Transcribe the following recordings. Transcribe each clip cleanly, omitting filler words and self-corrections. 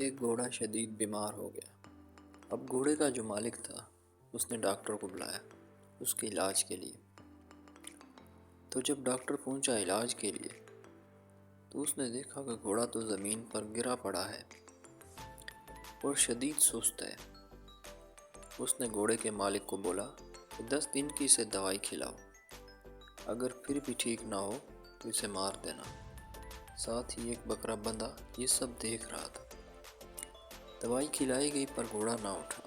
ایک گھوڑا شدید بیمار ہو گیا۔ اب گھوڑے کا جو مالک تھا اس نے ڈاکٹر کو بلایا اس کے علاج کے لیے۔ تو جب ڈاکٹر پہنچا علاج کے لیے تو اس نے دیکھا کہ گھوڑا تو زمین پر گرا پڑا ہے اور شدید سست ہے۔ اس نے گھوڑے کے مالک کو بولا کہ 10 دن کی اسے دوائی کھلاؤ، اگر پھر بھی ٹھیک نہ ہو تو اسے مار دینا۔ ساتھ ہی ایک بکرا بندھا یہ سب دیکھ رہا تھا۔ دوائی کھلائی گئی پر گھوڑا نہ اٹھا۔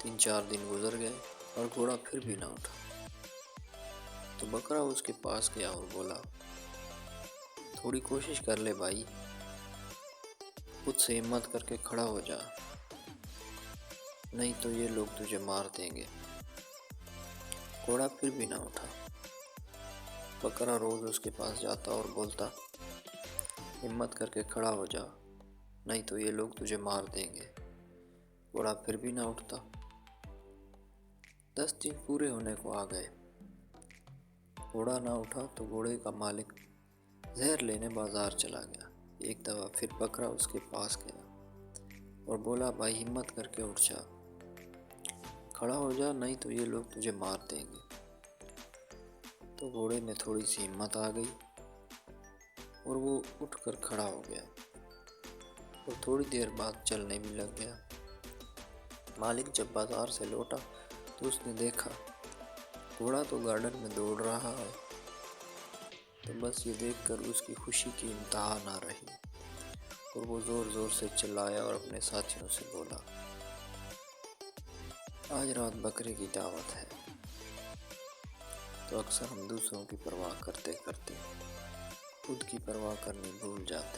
3-4 دن گزر گئے اور گھوڑا پھر بھی نہ اٹھا۔ تو بکرا اس کے پاس گیا اور بولا، تھوڑی کوشش کر لے بھائی، خود سے ہمت کر کے کھڑا ہو جا، نہیں تو یہ لوگ تجھے مار دیں گے۔ گھوڑا پھر بھی نہ اٹھا۔ بکرا روز اس کے پاس جاتا اور بولتا، ہمت کر کے کھڑا ہو جا، نہیں تو یہ لوگ تجھے مار دیں گے۔ گھوڑا پھر بھی نہ اٹھتا۔ 10 دن پورے ہونے کو آ گئے، گھوڑا نہ اٹھا تو گھوڑے کا مالک زہر لینے بازار چلا گیا۔ ایک دفعہ پھر بکرا اس کے پاس گیا اور بولا، بھائی ہمت کر کے اٹھ جا، کھڑا ہو جا، نہیں تو یہ لوگ تجھے مار دیں گے۔ تو گھوڑے میں تھوڑی سی ہمت آ گئی اور وہ اٹھ کر کھڑا ہو گیا اور تھوڑی دیر بعد چلنے بھی لگ گیا۔ مالک جب بازار سے لوٹا تو اس نے دیکھا گھوڑا تو گارڈن میں دوڑ رہا ہے۔ تو بس یہ دیکھ کر اس کی خوشی کی انتہا نہ رہی اور وہ زور زور سے چلایا اور اپنے ساتھیوں سے بولا، آج رات بکرے کی دعوت ہے۔ تو اکثر ہم دوسروں کی پرواہ کرتے کرتے خود کی پرواہ کرنی بھول جاتے ہیں۔